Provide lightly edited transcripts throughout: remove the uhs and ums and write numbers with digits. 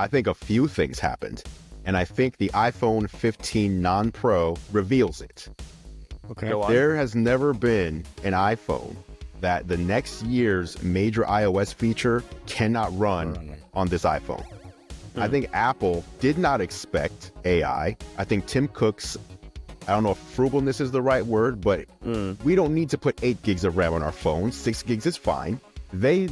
I think a few things happened. And I think the iPhone 15 non-Pro reveals it. Okay. There has never been an iPhone that the next year's major iOS feature cannot run on this iPhone. I think Apple did not expect AI. I think Tim Cook's, I don't know if frugalness is the right word, but we don't need to put 8 gigs of RAM on our phone. 6 gigs is fine. They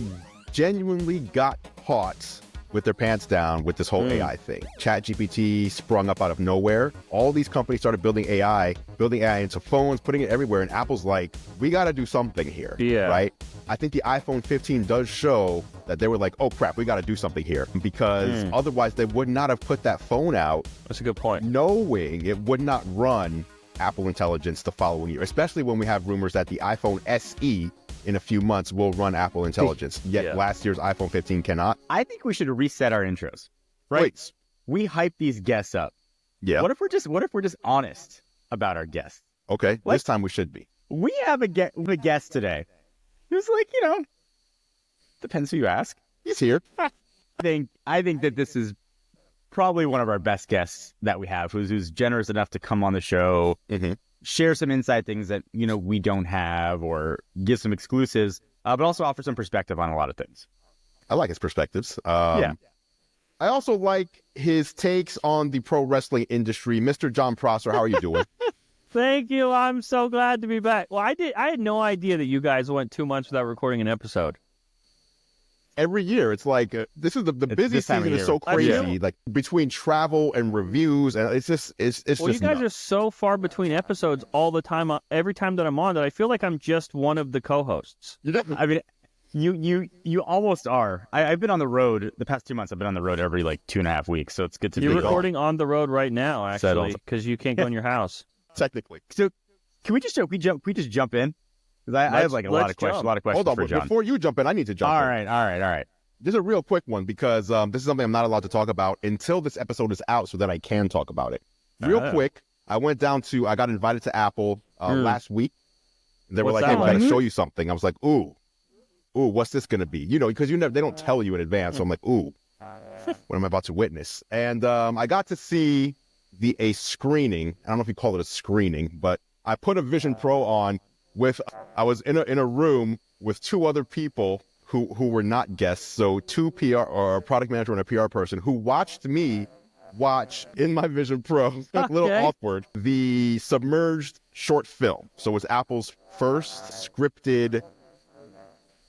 genuinely got caught with their pants down with this whole AI thing. ChatGPT sprung up out of nowhere. All these companies started building AI into phones, putting it everywhere. And Apple's like, we got to do something here, right? I think the iPhone 15 does show that they were like, oh crap, we got to do something here, because otherwise they would not have put that phone out. That's a good point. Knowing it would not run Apple Intelligence the following year, especially when we have rumors that the iPhone SE in a few months will run Apple Intelligence, yet last year's iPhone 15 cannot. I think we should reset our intros, right? Wait. We hype these guests up. Yeah. What if we're just honest about our guests? Okay, this time we should be. We have a guest today who's like, depends who you ask. He's here. I think that this is probably one of our best guests that we have, who's generous enough to come on the show, share some inside things that, we don't have, or give some exclusives, but also offer some perspective on a lot of things. I like his perspectives. I also like his takes on the pro wrestling industry. Mr. Jon Prosser, how are you doing? Thank you. I'm so glad to be back. Well, I had no idea that you guys went 2 months without recording an episode. Every year, it's like this is the busy season is so crazy. Like between travel and reviews, and it's just you guys are so far between episodes all the time. Every time that I'm on, that I feel like I'm just one of the co-hosts. I mean, you almost are. I've been on the road the past 2 months. I've been on the road every 2.5 weeks, so it's good to be. You're recording on the road right now, actually, because you can't go in your house. Technically. So can we just jump in? Because I have a lot of questions. Hold on, for John. Before you jump in, I need to jump in. All right. This is a real quick one, because this is something I'm not allowed to talk about until this episode is out, so that I can talk about it. Real quick, I got invited to Apple last week. They were like, hey, we got to show you something. I was like, ooh, what's this going to be? Because they don't tell you in advance. So I'm like, ooh, what am I about to witness? And I got to see a screening. I don't know if you call it a screening, but I put a Vision Pro on I was in a room with 2 other people who were not guests. So 2 PR or a product manager and a PR person who watched me watch in my Vision Pro, a little awkward, the Submerged short film. So it's Apple's first scripted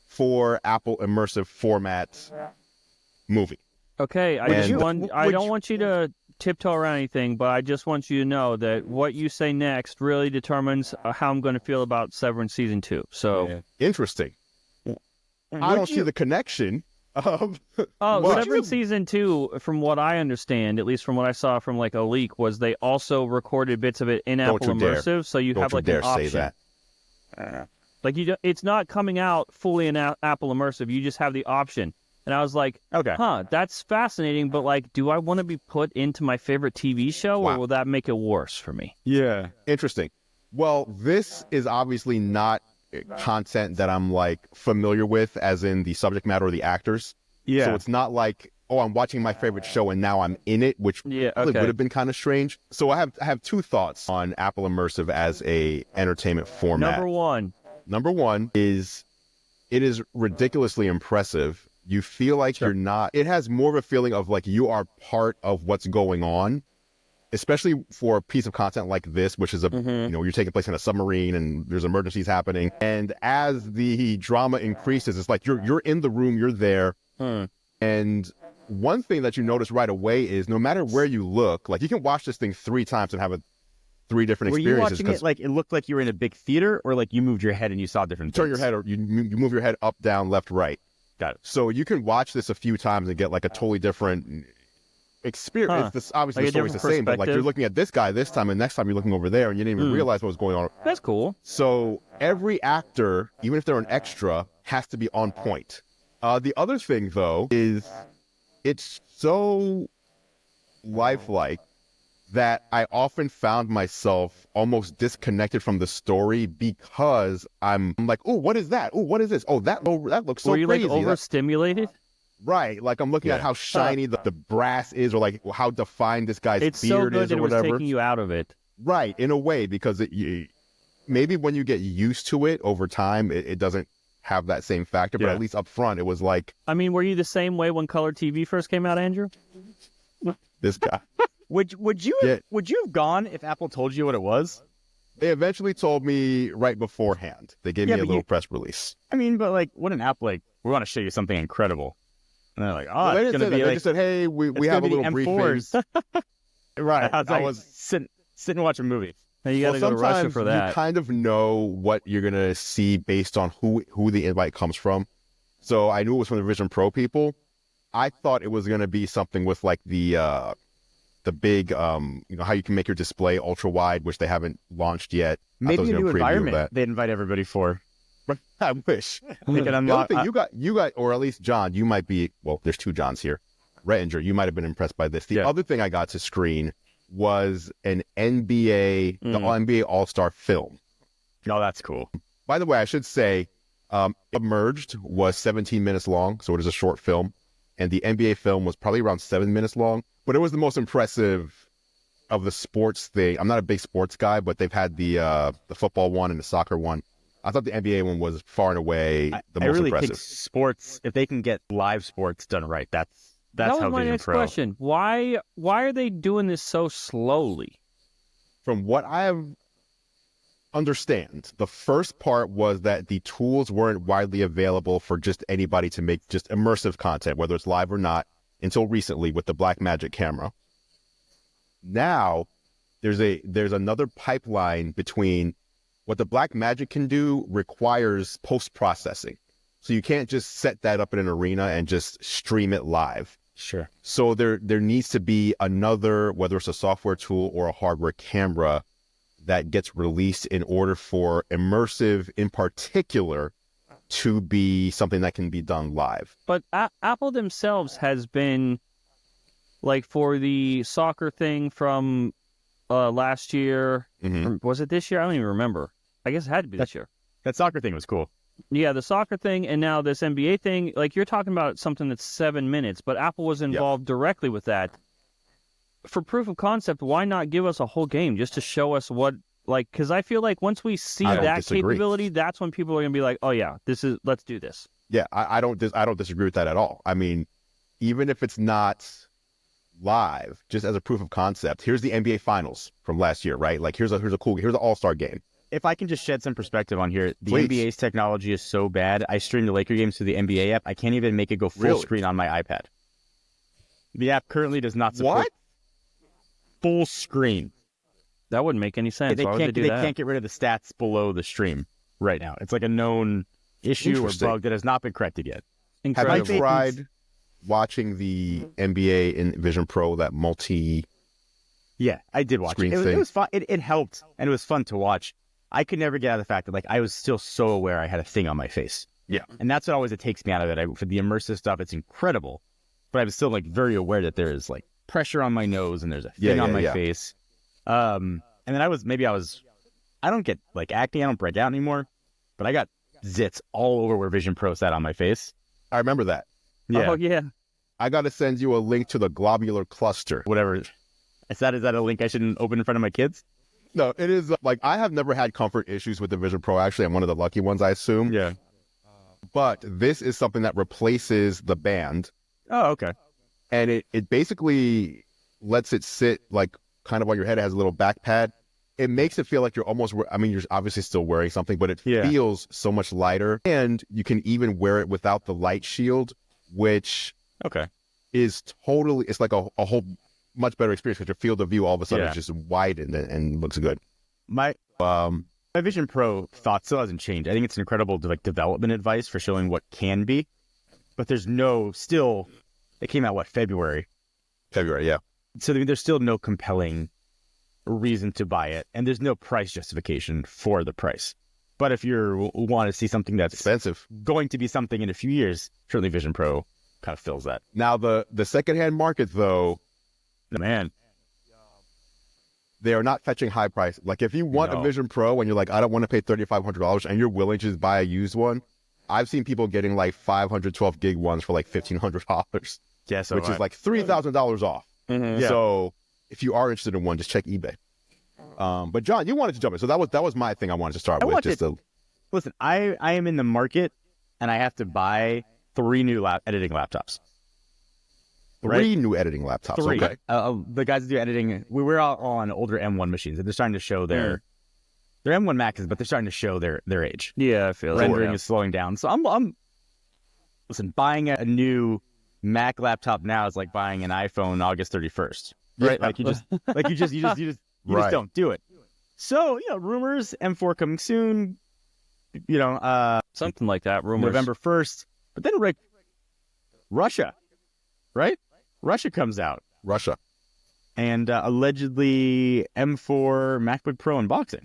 for Apple immersive format movie. Okay, I don't want you to tiptoe around anything, but I just want you to know that what you say next really determines how I'm going to feel about Severance Season 2. So Interesting. I don't see the connection. Severance Season 2, from what I understand, at least from what I saw from a leak, was they also recorded bits of it in Apple Immersive, so you have an option. Say that. It's not coming out fully in Apple Immersive. You just have the option. And I was like, that's fascinating, but do I want to be put into my favorite TV show, or will that make it worse for me? Yeah. Interesting. Well, this is obviously not content that I'm familiar with, as in the subject matter or the actors. Yeah. So it's not like, I'm watching my favorite show and now I'm in it, which would have been kind of strange. So I have 2 thoughts on Apple Immersive as a entertainment format. Number one is it is ridiculously impressive. You feel like you're not, it has more of a feeling of you are part of what's going on, especially for a piece of content like this, which is you're taking place in a submarine and there's emergencies happening. And as the drama increases, it's like you're in the room, you're there. And one thing that you notice right away is no matter where you look, you can watch this thing 3 times and have 3 different experiences. Were you watching it it looked like you were in a big theater, or you moved your head and you saw different things? Turn your head, or you move your head up, down, left, right. Got it. So you can watch this a few times and get a totally different experience. This obviously the story's the same, but you're looking at this guy this time, and next time you're looking over there, and you didn't even realize what was going on. That's cool. So every actor, even if they're an extra, has to be on point. The other thing, though, is it's so lifelike that I often found myself almost disconnected from the story, because I'm like, oh, what is that? Oh, what is this? Oh, that looks so crazy. Were you overstimulated? Right. Like I'm looking at how shiny the brass is, or like how defined this guy's it's beard so good is, that or it was whatever. taking you out of it. Right. In a way, because maybe when you get used to it over time, it doesn't have that same factor. But at least up front, it was like. I mean, were you the same way when color TV first came out, Andrew? This guy. Would you have gone if Apple told you what it was? They eventually told me right beforehand. They gave me a little press release. I mean, but like, what an app like, we want to show you something incredible. And they're like, oh, they it's going to be they just said, hey, we have a little briefing. Right. I was sit and watch a movie. Now you got to go to Russia for that. You kind of know what you're going to see based on who the invite comes from. So I knew it was from the Vision Pro people. I thought it was going to be something with like the big, how you can make your display ultra wide, which they haven't launched yet. Maybe a new environment they invite everybody for. I wish. They can unlock. The other thing you got, or at least John, you might be. Well, there's two Johns here. Rettinger, you might have been impressed by this. The other thing I got to screen was an NBA, the NBA All-Star film. Oh, that's cool. By the way, I should say, Submerged was 17 minutes long, so it is a short film, and the NBA film was probably around 7 minutes long. But it was the most impressive of the sports thing. I'm not a big sports guy, but they've had the football one and the soccer one. I thought the NBA one was far and away the most impressive. Think sports, if they can get live sports done right, that's that how was my next question. Why are they doing this so slowly? From what I understand, the first part was that the tools weren't widely available for just anybody to make just immersive content, whether it's live or not, until recently with the Blackmagic camera. Now, there's another pipeline between what the Blackmagic can do requires post-processing. So you can't just set that up in an arena and just stream it live. Sure. So there needs to be another, whether it's a software tool or a hardware camera, that gets released in order for immersive in particular to be something that can be done live. But Apple themselves has been, like for the soccer thing from last year, was it this year? I don't even remember. I guess it had to be this year. That soccer thing was cool. Yeah, the soccer thing, and now this NBA thing, like you're talking about something that's 7 minutes, but Apple was involved directly with that. For proof of concept, why not give us a whole game just to show us what, like, because I feel like once we see that capability, that's when people are going to be like, oh yeah, let's do this. Yeah, I don't disagree with that at all. I mean, even if it's not live, just as a proof of concept, here's the NBA Finals from last year, right? Like here's an All-Star game. If I can just shed some perspective on here, the Please. NBA's technology is so bad. I stream the Laker games through the NBA app. I can't even make it go full screen on my iPad. The app currently does not support full screen. That wouldn't make any sense. Why would they do that? They can't get rid of the stats below the stream right now. It's like a known issue or bug that has not been corrected yet. Incredible. Have you tried watching the NBA in Vision Pro, that multi? Yeah, I did watch it. It was fun. It helped, and it was fun to watch. I could never get out of the fact that, like, I was still so aware I had a thing on my face. Yeah. And that's what always it takes me out of it. For the immersive stuff, it's incredible. But I was still, like, very aware that there is, like, pressure on my nose and there's a thing on my face. And then I don't get, like, acne. I don't break out anymore. But I got zits all over where Vision Pro sat on my face. I remember that. Yeah. Oh, yeah. I got to send you a link to the globular cluster. Whatever. Is that a link I shouldn't open in front of my kids? No, it is like I have never had comfort issues with the Vision Pro. Actually, I'm one of the lucky ones, I assume. Yeah. But this is something that replaces the band. Oh, okay. And it basically lets it sit like kind of on your head. It has a little back pad. It makes it feel like you're almost, I mean, you're obviously still wearing something, but it feels so much lighter. And you can even wear it without the light shield, which is totally, it's like a whole much better experience because your field of view all of a sudden is just widened and looks good. My Vision Pro thought still hasn't changed. I think it's incredible development advice for showing what can be, but there's it came out February, yeah. So there's still no compelling reason to buy it, and there's no price justification for the price. But if you want to see something that's expensive, going to be something in a few years, certainly Vision Pro kind of fills that. Now the secondhand market though. Man, they are not fetching high price. Like if you want a Vision Pro and you're like, I don't want to pay $3,500 and you're willing to just buy a used one, I've seen people getting like 512 gig ones for like $1,500. Yeah, so which is like $3,000 off. Mm-hmm. Yeah. So if you are interested in one, just check eBay. But John, you wanted to jump in, so that was my thing I wanted to start with. Listen, I am in the market, and I have to buy 3 new editing laptops. 3 new editing laptops. 3. Okay. The guys that do editing, we're all on older M1 machines, and they're starting to show their M1 Maxes, but they're starting to show their age. Yeah, I feel rendering is slowing down. So I'm buying a new Mac laptop now is like buying an iPhone August 31st, right? Yeah. You just don't do it. So rumors M4 coming soon. Something like that. Rumors November 1st, but then Russia, right? Russia comes out. Russia. And allegedly M4 MacBook Pro unboxing.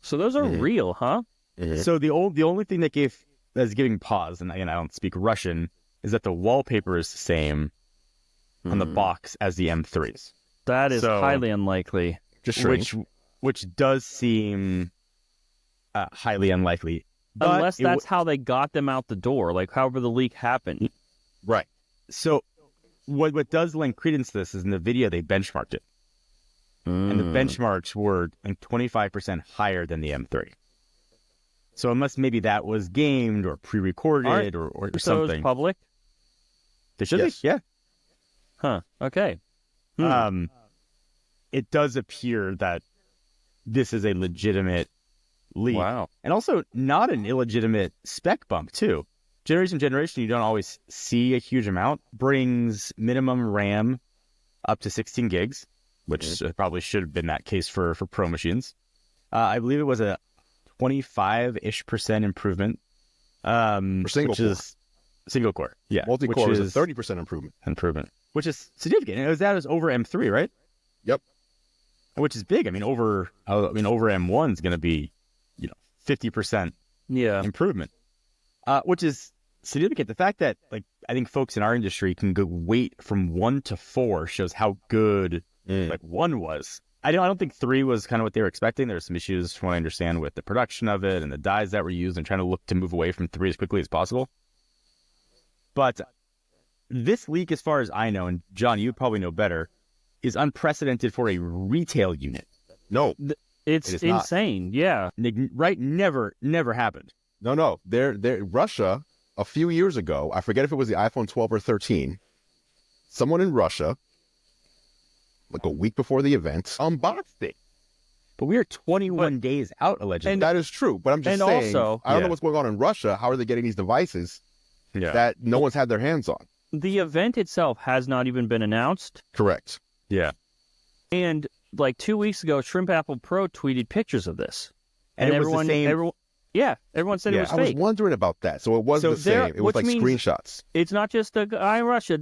So those are real, huh? Mm-hmm. So the only thing that's giving pause, and I don't speak Russian, is that the wallpaper is the same on the box as the M3s. That is highly unlikely. Just strange. Which does seem highly unlikely. But unless that's how they got them out the door, like however the leak happened. Right. So what does lend credence to this is in the video they benchmarked it. And the benchmarks were 25% higher than the M3. So unless maybe that was gamed or pre-recorded or so something. It's public? They should be, yeah. Huh, okay. It does appear that this is a legitimate leak. Wow. And also not an illegitimate spec bump, too. Generation to generation, you don't always see a huge amount. Brings minimum RAM up to 16 gigs, which probably should have been that case for Pro machines. I believe it was a 25-ish% improvement. For single core. Yeah. Multi-core is a 30% improvement. Which is significant. And that is over M3, right? Yep. Which is big. Over M1 is going to be, 50% improvement. Which is significant. The fact that I think folks in our industry can go weight from 1 to 4 shows how good 1 was. I don't think 3 was kind of what they were expecting. There's some issues from what I understand with the production of it and the dies that were used and trying to look to move away from 3 as quickly as possible. But this leak, as far as I know, and John, you probably know better, is unprecedented for a retail unit. No. It's insane. Yeah. Right? Never happened. No. Russia, a few years ago, I forget if it was the iPhone 12 or 13, someone in Russia, like a week before the event, unboxed it. But we are 21 days out, allegedly. And that is true. But I'm just saying, also, I don't know what's going on in Russia. How are they getting these devices that no one's had their hands on? The event itself has not even been announced. Correct. Yeah. And 2 weeks ago, Shrimp Apple Pro tweeted pictures of this. And everyone said it was fake. I was wondering about that. So it wasn't the same. It was like screenshots. It's not just the guy in Russia.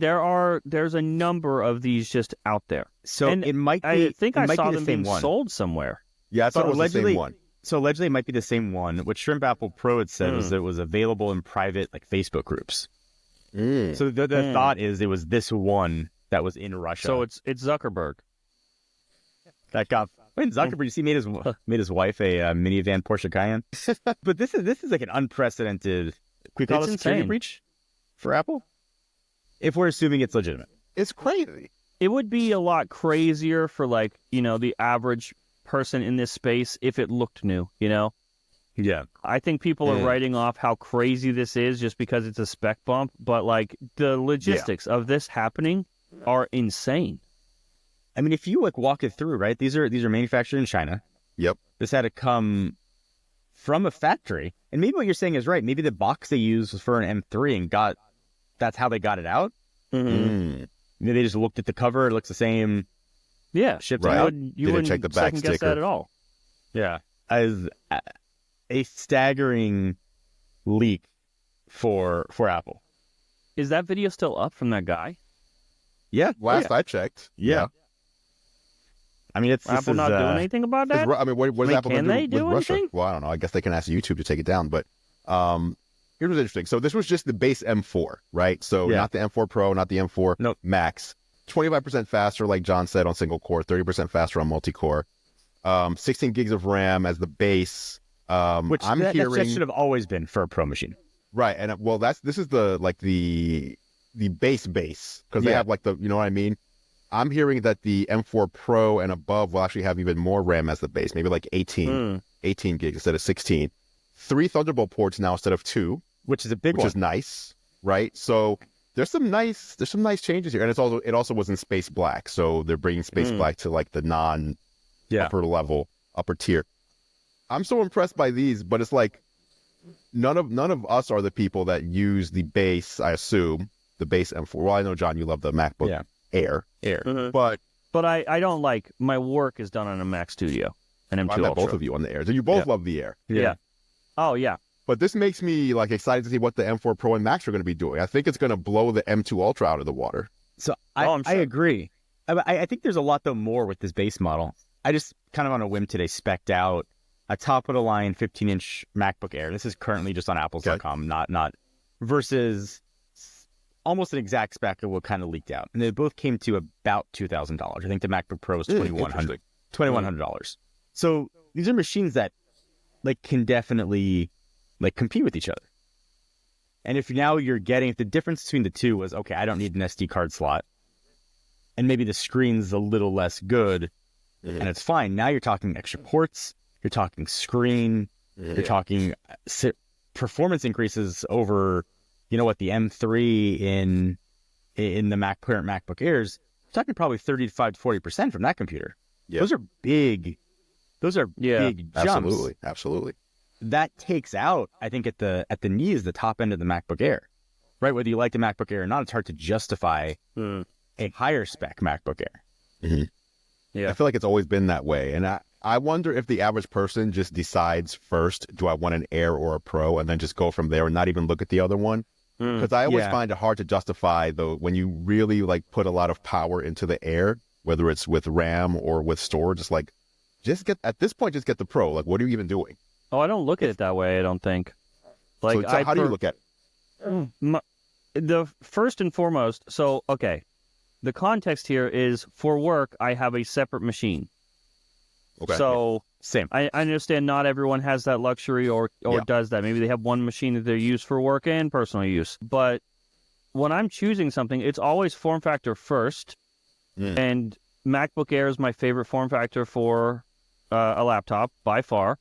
There's a number of these just out there. So it might be. I think I saw the them same being one. sold somewhere. Yeah, I thought it was the same one. So allegedly it might be the same one. What Shrimp Apple Pro had said was that it was available in private Facebook groups. So the thought is it was this one that was in Russia. So it's Zuckerberg. That got Zuckerberg. You see, made his wife a minivan Porsche Cayenne. But this is like an unprecedented. We call it a security breach for Apple. If we're assuming it's legitimate, it's crazy. It would be a lot crazier for the average person in this space if it looked new. Yeah. I think people are writing off how crazy this is just because it's a spec bump, but the logistics of this happening are insane. I mean, if you walk it through, right? These are manufactured in China. Yep. This had to come from a factory. And maybe what you're saying is right. Maybe the box they used was for an M3 and that's how they got it out. Mm-hmm. Maybe they just looked at the cover. It looks the same. Yeah. Shipped right. out. You wouldn't check the back second guess sticker. that at all. Yeah. As a staggering leak for Apple. Is that video still up from that guy? Yeah. Last I checked. Yeah. I mean, Apple not doing anything about that? I mean, what is Apple can they do with Russia? anything? Well, I don't know. I guess they can ask YouTube to take it down. But here's what's interesting. So this was just the base M4, right? So not the M4 Pro, not the M4 Max. 25% faster, like John said, on single core. 30% faster on multi-core. 16 gigs of RAM as the base. Which I'm that hearing should have always been for a Pro machine. Right, and well, this is the base because they have like the, you know what I mean? I'm hearing that the M4 Pro and above will actually have even more RAM as the base, maybe like 18 gigs instead of 16. 3 Thunderbolt ports now instead of 2, which is a big one. Which is nice, right? So there's some nice changes here, and it also was in Space Black, so they're bringing Space Black to like the non upper tier. I'm so impressed by these, but it's like none of us are the people that use the base. I assume the base M4. Well, I know, John, you love the MacBook Air, but I don't like, my work is done on a Mac Studio, an M2 Ultra. Both of you on the Air, so you both love the Air. Yeah. Oh yeah. But this makes me like excited to see what the M4 Pro and Max are going to be doing. I think it's going to blow the M2 Ultra out of the water. So I agree. I think there's a lot though more with this base model. I just kind of on a whim today spec'd out a top of the line 15-inch MacBook Air. This is currently just on apples.com, not versus almost an exact spec of what kind of leaked out. And they both came to about $2,000. I think the MacBook Pro is $2,100. So these are machines that like can definitely like compete with each other. And if the difference between the two was, okay, I don't need an SD card slot, and maybe the screen's a little less good, and it's fine. Now you're talking extra ports, you're talking screen, you're talking performance increases over, the M3 in the current MacBook Airs. You're talking probably 35 to 40% from that computer. Yeah. Those are big jumps. Absolutely. That takes out, I think, at the knees, the top end of the MacBook Air, right? Whether you like the MacBook Air or not, it's hard to justify a higher spec MacBook Air. Yeah, I feel like it's always been that way, and I wonder if the average person just decides first, do I want an Air or a Pro, and then just go from there and not even look at the other one? Because I always find it hard to justify though when you really like put a lot of power into the Air, whether it's with RAM or with storage. It's like just get the Pro. Like, what are you even doing? Oh, I don't look at it that way, I don't think. Like, so how do you look at it? The first and foremost, the context here is for work, I have a separate machine. Okay. So, same. I understand not everyone has that luxury or does that. Maybe they have one machine that they use for work and personal use. But when I'm choosing something, it's always form factor first. And MacBook Air is my favorite form factor for a laptop by far.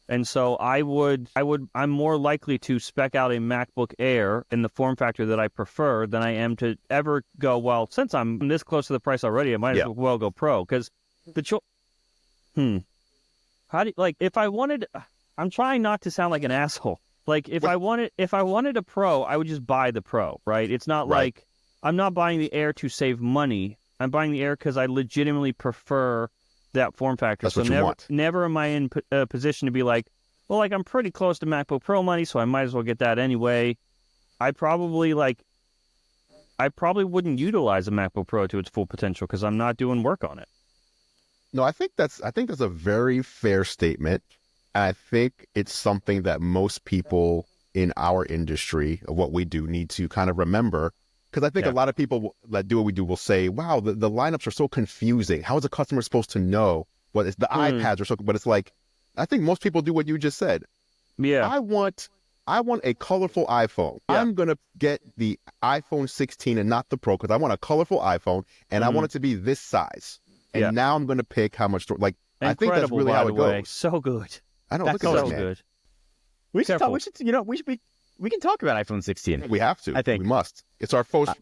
And so I'm more likely to spec out a MacBook Air in the form factor that I prefer than I am to ever go, well, since I'm this close to the price already, I might as well go Pro. Because how do you, like, if I wanted, I'm trying not to sound like an asshole. Like, if I wanted a Pro, I would just buy the Pro, right? It's not like, I'm not buying the Air to save money. I'm buying the Air because I legitimately prefer that form factor. That's what you want. Never am I in a position to be like, well, like, I'm pretty close to MacBook Pro money, so I might as well get that anyway. I probably wouldn't utilize a MacBook Pro to its full potential because I'm not doing work on it. No, I think that's a very fair statement. I think it's something that most people in our industry of what we do need to kind of remember. Because I think a lot of people that do what we do will say, wow, the lineups are so confusing. How is a customer supposed to know what it's the iPads are so, but it's like, I think most people do what you just said. Yeah. I want a colorful iPhone. Yeah. I'm going to get the iPhone 16 and not the Pro because I want a colorful iPhone and I want it to be this size. And now I'm going to pick how much, like, incredible, I think that's really how it goes. So good. I know, that's look at so that, man. good. We can talk about iPhone 16. We have to. I think we must. It's our first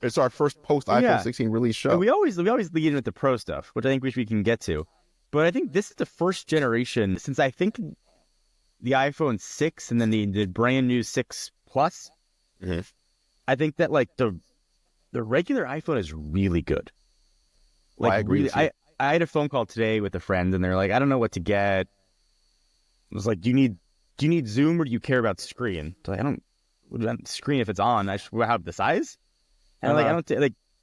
post iPhone 16 release show. And we always lead in with the Pro stuff, which I think we can get to. But I think this is the first generation since I think the iPhone 6 and then the brand new 6 Plus. I think that like the regular iPhone is really good. Like, I agree. Really, I had a phone call today with a friend, and they're like, I don't know what to get. I was like, do you need Zoom or do you care about screen? So like, I don't screen if it's on. I should have the size. And I'm like, I don't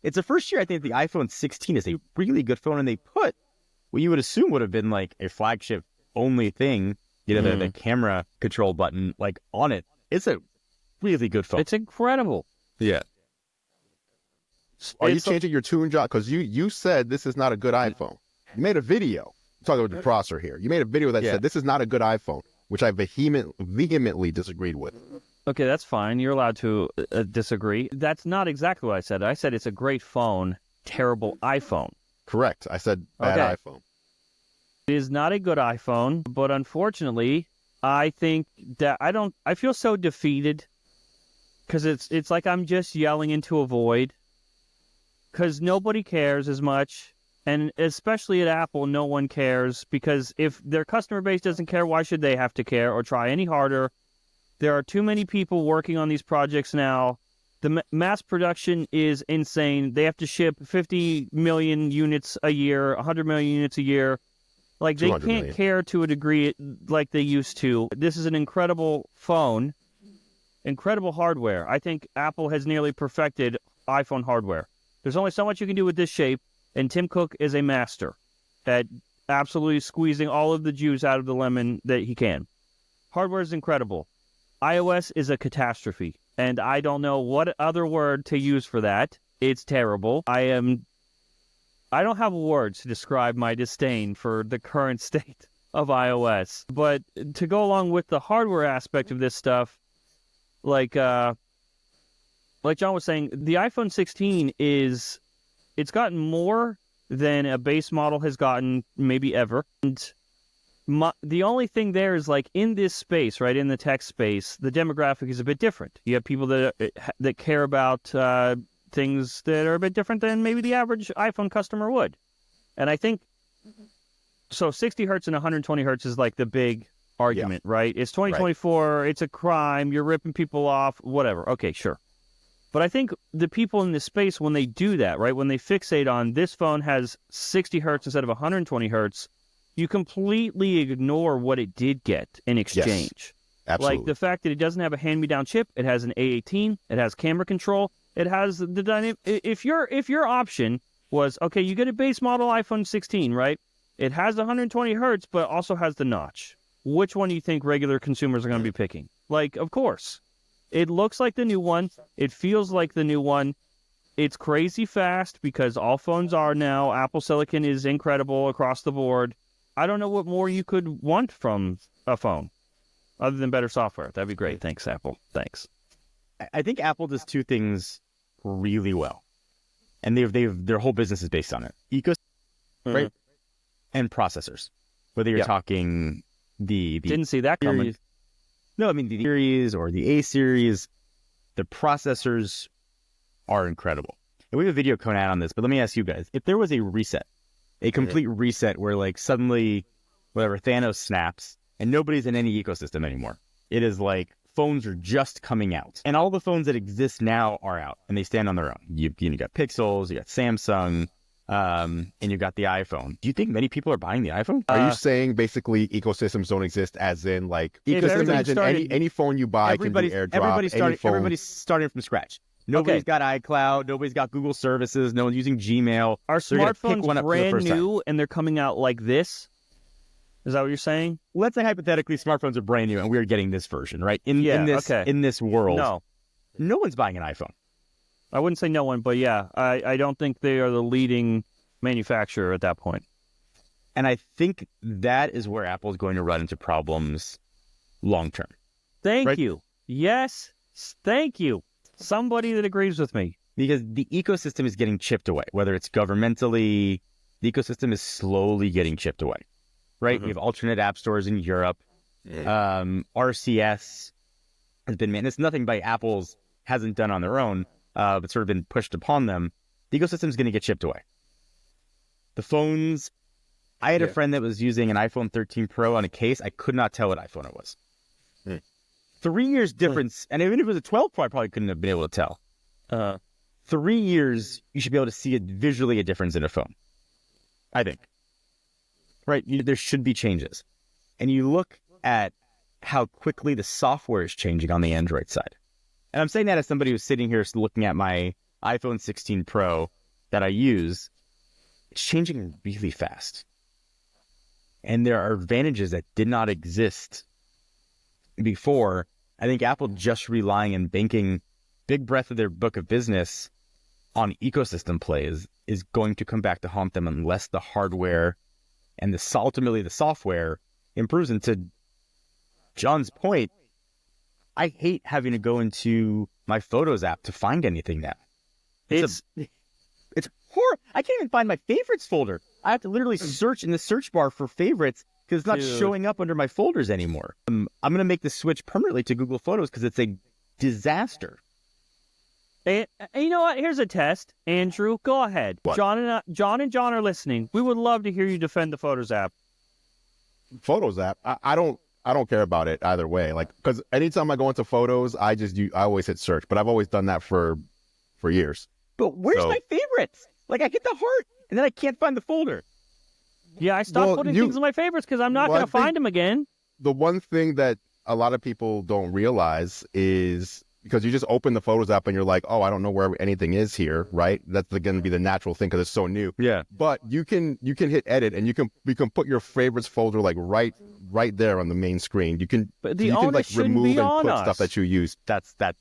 it's the first year I think the iPhone 16 is a really good phone, and they put what you would assume would have been like a flagship only thing, the camera control button like on it. It's a really good phone. It's incredible. Yeah. Are you changing your tune, John? Because you said this is not a good iPhone. You made a video. I'm talking about the Prosser here. You made a video that said this is not a good iPhone, which I vehemently disagreed with. Okay, that's fine. You're allowed to disagree. That's not exactly what I said. I said it's a great phone, terrible iPhone. Correct. I said bad iPhone. It is not a good iPhone, but unfortunately, I think that I feel so defeated because it's like I'm just yelling into a void because nobody cares as much. And especially at Apple, no one cares because if their customer base doesn't care, why should they have to care or try any harder? There are too many people working on these projects now. The mass production is insane. They have to ship 50 million units a year, 100 million units a year. Like, they can't care to a degree like they used to. This is an incredible phone, incredible hardware. I think Apple has nearly perfected iPhone hardware. There's only so much you can do with this shape, and Tim Cook is a master at absolutely squeezing all of the juice out of the lemon that he can. Hardware is incredible. iOS is a catastrophe, and I don't know what other word to use for that. It's terrible. I don't have words to describe my disdain for the current state of iOS. But to go along with the hardware aspect of this stuff, like John was saying, the iPhone 16 it's gotten more than a base model has gotten maybe ever. And the only thing there is, like, in this space, right, in the tech space, the demographic is a bit different. You have people that care about things that are a bit different than maybe the average iPhone customer would. And I think, so 60 hertz and 120 hertz is like the big argument, right? It's 2024, it's a crime, you're ripping people off, whatever. Okay, sure. But I think the people in this space, when they do that, right, when they fixate on this phone has 60 hertz instead of 120 hertz, you completely ignore what it did get in exchange. Yes, absolutely. Like the fact that it doesn't have a hand-me-down chip, it has an A18, it has camera control, it has the dynamic. If your option was, okay, you get a base model iPhone 16, right? It has 120 hertz, but also has the notch. Which one do you think regular consumers are going to be picking? Like, of course. It looks like the new one. It feels like the new one. It's crazy fast because all phones are now. Apple Silicon is incredible across the board. I don't know what more you could want from a phone other than better software. That'd be great. Thanks, Apple. Thanks. I think Apple does two things really well, and their whole business is based on it: ecosystem, right, and processors. Whether you're talking the didn't see that coming. No, I mean the series or the A series, the processors are incredible. And we have a video coming out on this, but let me ask you guys: if there was a reset, a complete reset where, like, suddenly, whatever, Thanos snaps and nobody's in any ecosystem anymore, it is like phones are just coming out, and all the phones that exist now are out, and they stand on their own. You got Pixels, you got Samsung, and you got the iPhone. Do you think many people are buying the iPhone? Are you saying basically ecosystems don't exist, as in, like, imagine any phone you buy can do AirDrop? Everybody's starting from scratch. Nobody's got iCloud. Nobody's got Google services. No one's using Gmail. Are smartphones brand new and they're coming out like this? Is that what you're saying? Let's say hypothetically smartphones are brand new and we're getting this version, right? In this world, no one's buying an iPhone. I wouldn't say no one, but yeah, I don't think they are the leading manufacturer at that point. And I think that is where Apple is going to run into problems long term. Thank you. Yes, thank you. Somebody that agrees with me. Because the ecosystem is getting chipped away, whether it's governmentally, the ecosystem is slowly getting chipped away, right? We have alternate app stores in Europe. RCS has been, it's nothing by Apple's hasn't done on their own, but sort of been pushed upon them. The ecosystem is going to get chipped away. The phones, I had a friend that was using an iPhone 13 Pro on a case. I could not tell what iPhone it was. 3 years difference, and even if it was a 12 Pro, I probably couldn't have been able to tell. 3 years, you should be able to see visually a difference in a phone, I think. Right? There should be changes. And you look at how quickly the software is changing on the Android side. And I'm saying that as somebody who's sitting here looking at my iPhone 16 Pro that I use. It's changing really fast. And there are advantages that did not exist before. I think Apple just relying and banking big breadth of their book of business on ecosystem plays is going to come back to haunt them unless the hardware and ultimately the software improves. And to John's point, I hate having to go into my Photos app to find anything now. It's horrible. I can't even find my favorites folder. I have to literally search in the search bar for favorites because it's not showing up under my folders anymore. I'm going to make the switch permanently to Google Photos because it's a disaster. And you know what? Here's a test. Andrew, go ahead. What? John and John are listening. We would love to hear you defend the Photos app. Photos app, I don't care about it either way. Like, because anytime I go into Photos, I always hit search. But I've always done that for years. But where's my favorites? Like, I hit the heart, and then I can't find the folder. Yeah, I stopped putting things in my favorites because I'm not going to find them again. The one thing that a lot of people don't realize is because you just open the Photos app and you're like, oh, I don't know where anything is here, right? That's going to be the natural thing because it's so new. Yeah. But you can hit edit and you can put your favorites folder like right there on the main screen. You can like remove and put stuff that you use. That's that.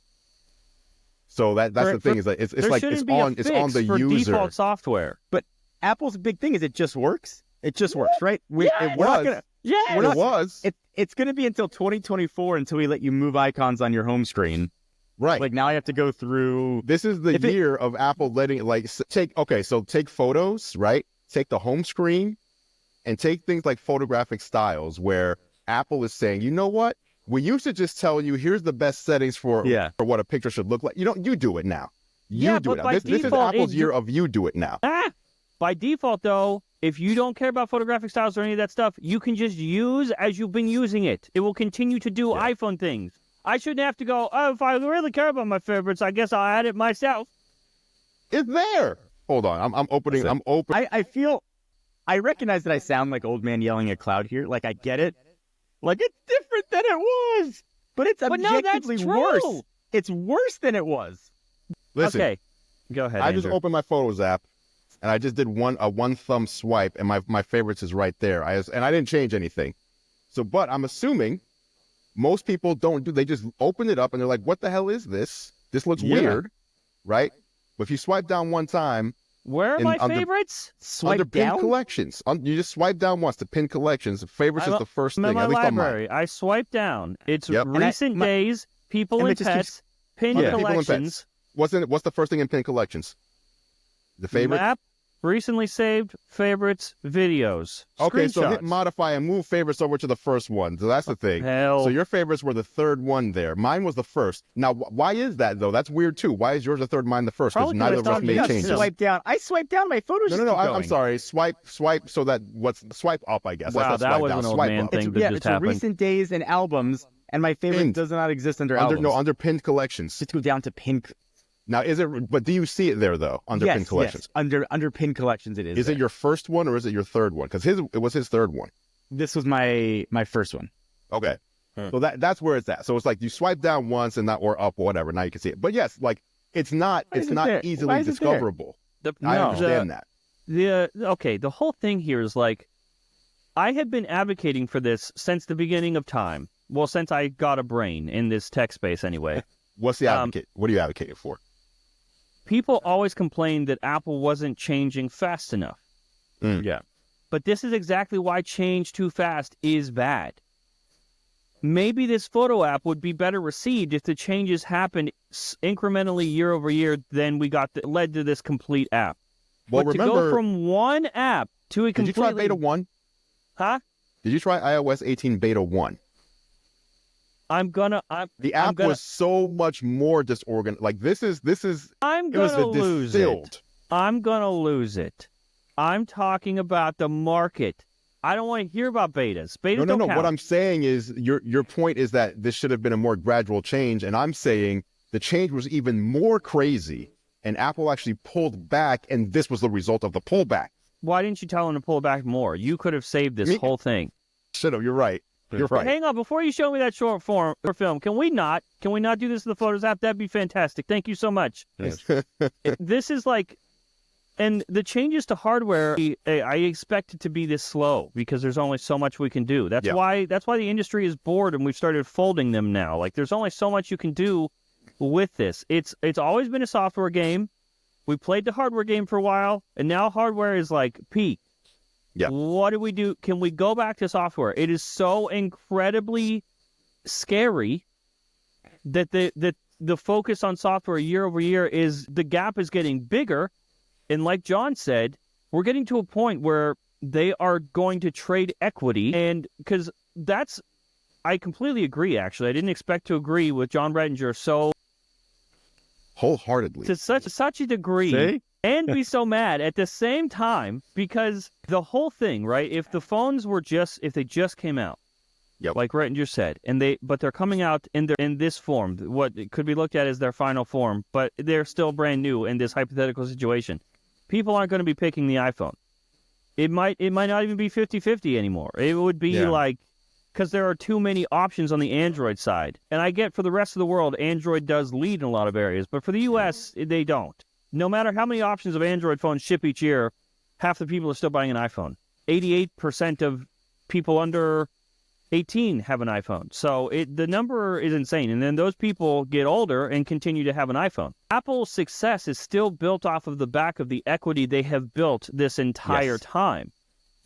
So that's the thing is that it's on the user. Default software. But Apple's big thing is it just works. It just works, right? It was. It's going to be until 2024 until we let you move icons on your home screen. Right. Like now I have to go through. This is the year of Apple letting take photos, right? Take the home screen and take things like photographic styles where Apple is saying, you know what? We used to just tell you, here's the best settings for what a picture should look like. You do it now. You do it now. This is Apple's year of you do it now. By default, though, if you don't care about photographic styles or any of that stuff, you can just use as you've been using it. It will continue to do iPhone things. I shouldn't have to go, oh, if I really care about my favorites, I guess I'll add it myself. It's there. Hold on. I'm opening. I recognize that I sound like old man yelling at cloud here. Like, I get it. Like, it's different than it was. But it's objectively worse. It's worse than it was. Listen. Okay. Go ahead, I just opened my Photos app, and I just did a one thumb swipe, and my favorites is right there. And I didn't change anything. But I'm assuming most people they just open it up, and they're like, what the hell is this? This looks weird, right? But if you swipe down one time, where are my favorites? Under pinned collections. You just swipe down once to pinned collections. Favorites is the first thing. At least library. On mine. I swipe down. It's recent days, people and pets, pinned collections. What's the first thing in pinned collections? The favorite? Map, recently saved, favorites, videos. Okay, so hit modify and move favorites over to the first one. So that's the thing. So your favorites were the third one there. Mine was the first. Now, why is that, though? That's weird, too. Why is yours the third, mine the first? Because neither of us made changes. I swiped down my photos. No, I'm sorry. Swipe so that swipe up, I guess. Wow, that was an old man thing that just happened. It's recent days and albums, and my favorite does not exist under albums. No, under pinned collections. Just go down to pinned. Now, but do you see it there, though, under pinned collections? Yes, under pinned collections it is. Is it your first one or is it your third one? Because it was his third one. This was my first one. Okay. So that's where it's at. So it's like you swipe down once and or up or whatever. Now you can see it. But yes, like it's not easily discoverable. I understand that. The whole thing here is like, I have been advocating for this since the beginning of time. Well, since I got a brain in this tech space anyway. What's the advocate? What are you advocating for? People always complain that Apple wasn't changing fast enough. Yeah. But this is exactly why change too fast is bad. Maybe this photo app would be better received if the changes happened incrementally year over year than we got that led to this complete app. Well, but remember, to go from one app to a completely... Did you try Beta 1? Huh? Did you try iOS 18 Beta 1? The app was so much more disorganized. Like this is. I'm gonna lose it. I'm gonna lose it. I'm talking about the market. I don't want to hear about betas. Betas don't count. What I'm saying is your point is that this should have been a more gradual change, and I'm saying the change was even more crazy, and Apple actually pulled back, and this was the result of the pullback. Why didn't you tell them to pull back more? You could have saved this whole thing. Should have. You're right. You're right. Hang on, before you show me that short film, can we not do this in the Photos app? That'd be fantastic. Thank you so much. Yes. This is like, and the changes to hardware, I expect it to be this slow because there's only so much we can do. That's why the industry is bored and we've started folding them now. Like there's only so much you can do with this. It's always been a software game. We played the hardware game for a while, and now hardware is like peak. Yeah. What do we do? Can we go back to software? It is so incredibly scary that the focus on software year over year is the gap is getting bigger. And like Jon said, we're getting to a point where they are going to trade equity. And because I completely agree, actually. I didn't expect to agree with Jon Rettinger so wholeheartedly to such a degree. See? And be so mad at the same time, because the whole thing, right? If the phones were if they just came out, like Rettinger said, but they're coming out in this form, what could be looked at as their final form, but they're still brand new in this hypothetical situation. People aren't going to be picking the iPhone. It might not even be 50-50 anymore. It would be because there are too many options on the Android side. And I get for the rest of the world, Android does lead in a lot of areas, but for the US, they don't. No matter how many options of Android phones ship each year, half the people are still buying an iPhone. 88% of people under 18 have an iPhone. So the number is insane. And then those people get older and continue to have an iPhone. Apple's success is still built off of the back of the equity they have built this entire time.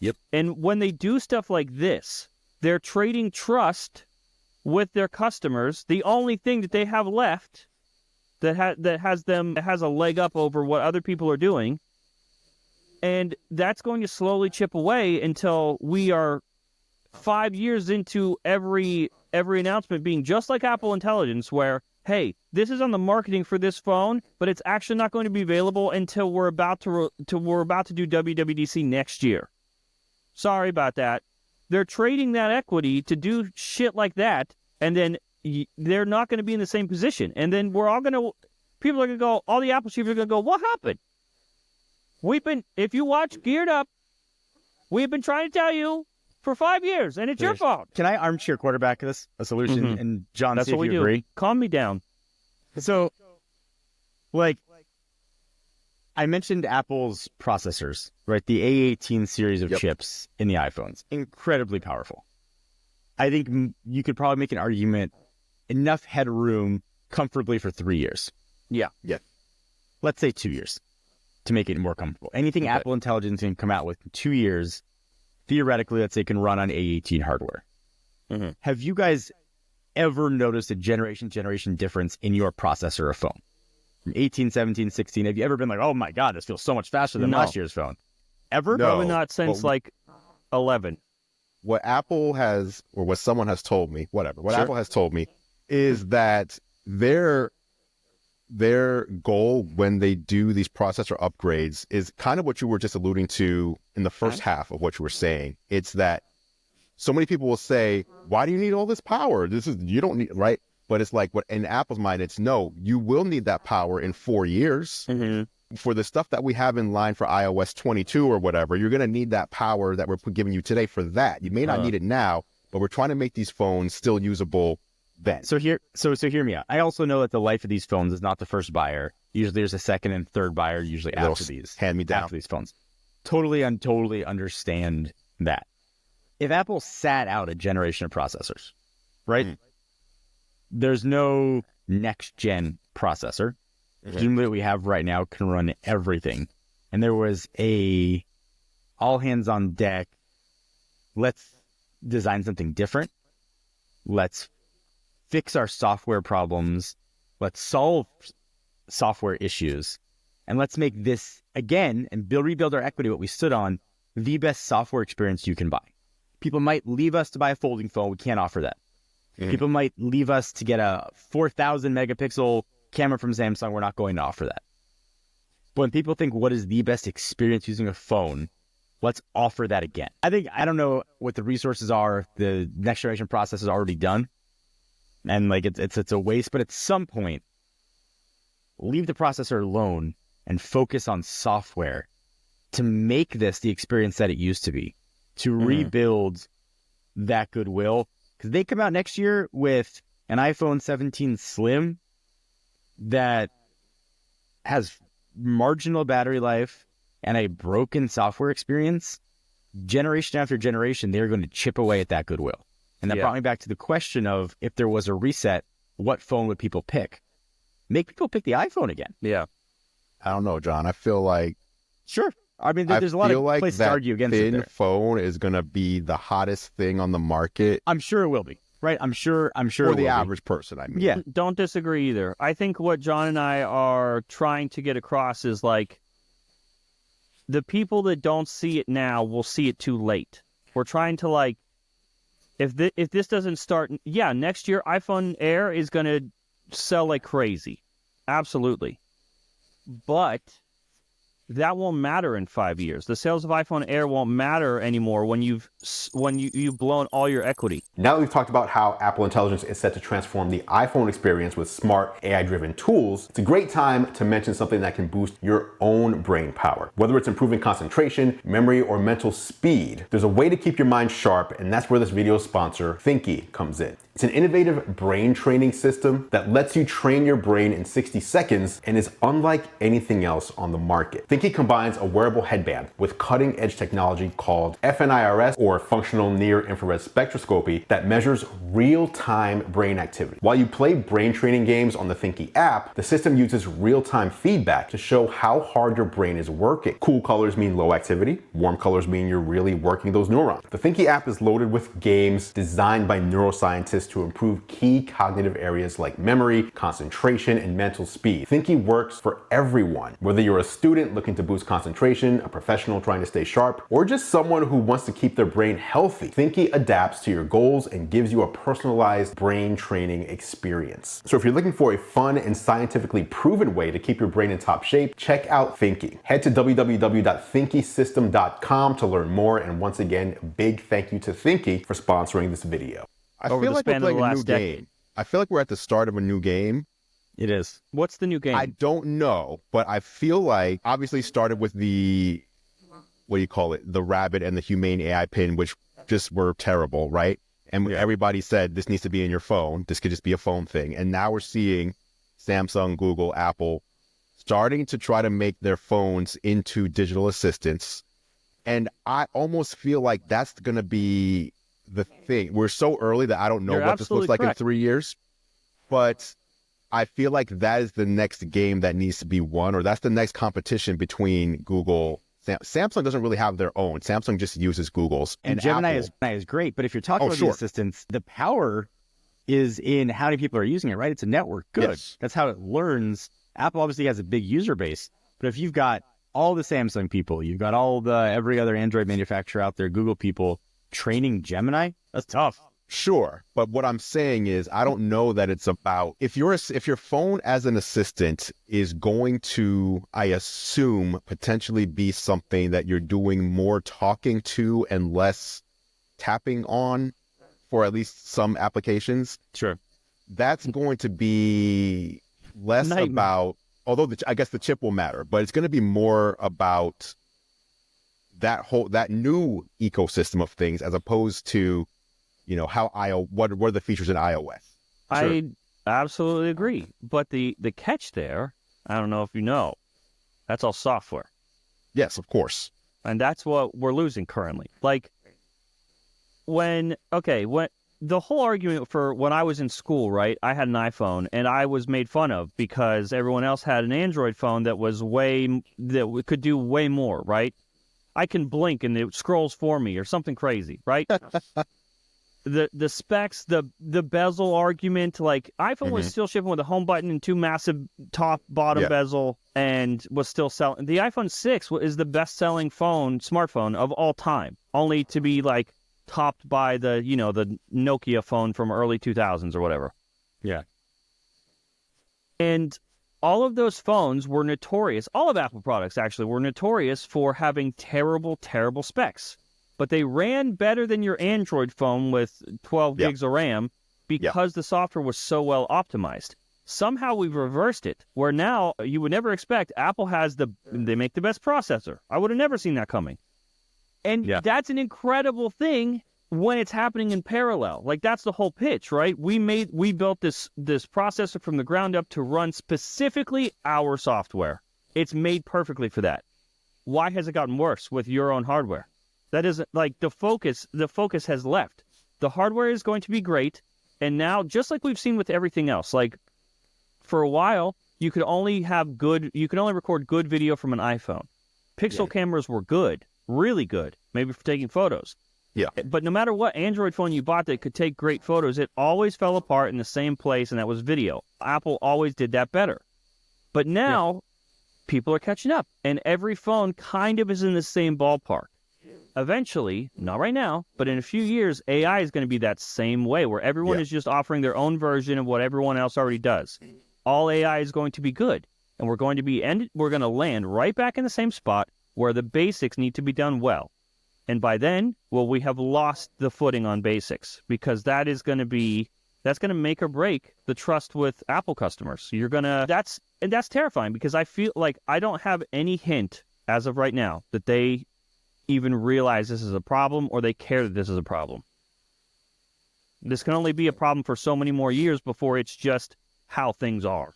Yep. And when they do stuff like this, they're trading trust with their customers. The only thing that they have left that has a leg up over what other people are doing, and that's going to slowly chip away until we are 5 years into every announcement being just like Apple Intelligence, where, hey, this is on the marketing for this phone, but it's actually not going to be available until we're about to do WWDC next year. Sorry about that. They're trading that equity to do shit like that, and then they're not going to be in the same position. And then people are going to go, all the Apple chiefs are going to go, what happened? If you watch Geared Up, we've been trying to tell you for 5 years, and it's your fault. Can I armchair quarterback this, a solution? Mm-hmm. And Jon, that's see what if we you do. agree. Calm me down. So, I mentioned Apple's processors, right? The A18 series of chips in the iPhones. Incredibly powerful. I think you could probably make an argument, enough headroom comfortably for 3 years. Yeah. Let's say 2 years to make it more comfortable. Anything Apple Intelligence can come out with in 2 years, theoretically, let's say, can run on A18 hardware. Mm-hmm. Have you guys ever noticed a generation difference in your processor or phone? From 18, 17, 16, have you ever been like, oh my God, this feels so much faster than last year's phone? Ever? No. Probably not since 11. What Apple has, or what someone has told me, Apple has told me is that their goal when they do these processor upgrades is kind of what you were just alluding to in the first half of what you were saying. It's that so many people will say, why do you need all this power? You don't need, right? But it's like, what in Apple's mind, it's no, you will need that power in 4 years. Mm-hmm. For the stuff that we have in line for iOS 22 or whatever, you're going to need that power that we're giving you today for that. You may not need it now, but we're trying to make these phones still usable then. So hear me out. I also know that the life of these phones is not the first buyer. Usually there's a second and third buyer usually after these. Hand me down. After these phones. Totally understand that. If Apple sat out a generation of processors, right? There's no next gen processor. Presumably what we have right now can run everything. And there was a all hands on deck, let's design something different. Let's fix our software problems. Let's solve software issues. And let's make this, again, and rebuild our equity, what we stood on, the best software experience you can buy. People might leave us to buy a folding phone. We can't offer that. People might leave us to get a 4,000 megapixel camera from Samsung. We're not going to offer that. But when people think, what is the best experience using a phone? Let's offer that again. I don't know what the resources are. The next generation process is already done. And it's a waste. But at some point, leave the processor alone and focus on software to make this the experience that it used to be, to rebuild that goodwill. Because they come out next year with an iPhone 17 Slim that has marginal battery life and a broken software experience. Generation after generation, they're going to chip away at that goodwill. And that brought me back to the question of, if there was a reset, what phone would people pick? Make people pick the iPhone again. Yeah. I don't know, Jon. I feel like... Sure. I mean, there's a lot of places to argue against it there. Thin phone is going to be the hottest thing on the market. I'm sure it will be. Right. I'm sure. For the average person, I mean. Yeah. Don't disagree either. I think what John and I are trying to get across is like the people that don't see it now will see it too late. We're trying to like, if this doesn't start, next year iPhone Air is going to sell like crazy. Absolutely. But that won't matter in 5 years. The sales of iPhone Air won't matter anymore when you've blown all your equity. Now that we've talked about how Apple Intelligence is set to transform the iPhone experience with smart AI-driven tools, it's a great time to mention something that can boost your own brain power. Whether it's improving concentration, memory, or mental speed, there's a way to keep your mind sharp, and that's where this video's sponsor, Thinkie, comes in. It's an innovative brain training system that lets you train your brain in 60 seconds and is unlike anything else on the market. Thinkie combines a wearable headband with cutting-edge technology called FNIRS, or functional near-infrared spectroscopy, that measures real-time brain activity. While you play brain training games on the Thinkie app, the system uses real-time feedback to show how hard your brain is working. Cool colors mean low activity, warm colors mean you're really working those neurons. The Thinkie app is loaded with games designed by neuroscientists to improve key cognitive areas like memory, concentration, and mental speed. Thinkie works for everyone, whether you're a student looking to boost concentration, a professional trying to stay sharp, or just someone who wants to keep their brain healthy. Thinkie adapts to your goals and gives you a personalized brain training experience. So if you're looking for a fun and scientifically proven way to keep your brain in top shape, check out Thinkie. Head to www.thinkiesystem.com to learn more, and once again, a big thank you to Thinkie for sponsoring this video. I feel like we're playing a new game. I feel like we're at the start of a new game. It is. What's the new game? I don't know, but I feel like obviously started with the, what do you call it? The rabbit and the humane AI pin, which just were terrible, right? And everybody said this needs to be in your phone. This could just be a phone thing. And now we're seeing Samsung, Google, Apple starting to try to make their phones into digital assistants. And I almost feel like that's going to be the thing. We're so early that I don't know what this looks like in 3 years, but I feel like that is the next game that needs to be won, or that's the next competition between Google. Samsung doesn't really have their own. Samsung just uses Google's. And Gemini is great, but if you're talking about the assistants, the power is in how many people are using it, right? It's a network. Good. Yes. That's how it learns. Apple obviously has a big user base, but if you've got all the Samsung people, you've got all the every other Android manufacturer out there, Google people, training Gemini, that's tough. Sure, but what I'm saying is I don't know that it's about if your phone as an assistant is going to, I assume, potentially be something that you're doing more talking to and less tapping on for at least some applications. Sure. That's going to be less about, although I guess the chip will matter, but it's going to be more about that new ecosystem of things as opposed to, you know, what are the features in iOS? I absolutely agree. But the catch there, I don't know if you know, that's all software. Yes, of course. And that's what we're losing currently. Like when the whole argument for when I was in school, right, I had an iPhone and I was made fun of because everyone else had an Android phone that could do way more, right? I can blink and it scrolls for me or something crazy, right? The specs, the bezel argument, like iPhone was still shipping with a home button and two massive top-bottom bezel and was still selling. The iPhone 6 is the best-selling smartphone of all time, only to be like topped by the Nokia phone from early 2000s or whatever. Yeah. And all of those phones were notorious. All of Apple products actually were notorious for having terrible, terrible specs. But they ran better than your Android phone with 12 gigs of RAM because the software was so well optimized. Somehow we've reversed it, where now you would never expect Apple they make the best processor. I would have never seen that coming. And that's an incredible thing when it's happening in parallel. Like that's the whole pitch, right? We built this processor from the ground up to run specifically our software. It's made perfectly for that. Why has it gotten worse with your own hardware? That isn't like the focus has left. The hardware is going to be great. And now, just like we've seen with everything else, like for a while, you could only record good video from an iPhone. Pixel cameras were good, really good, maybe for taking photos. Yeah. But no matter what Android phone you bought that could take great photos, it always fell apart in the same place, and that was video. Apple always did that better. But now people are catching up, and every phone kind of is in the same ballpark. Eventually, not right now, but in a few years, AI is going to be that same way, where everyone is just offering their own version of what everyone else already does. All AI is going to be good, and we're going to land right back in the same spot where the basics need to be done well. And by then, we have lost the footing on basics, because that's going to make or break the trust with Apple customers. That's terrifying, because I feel like I don't have any hint as of right now that they even realize this is a problem, or they care that this is a problem. This can only be a problem for so many more years before it's just how things are.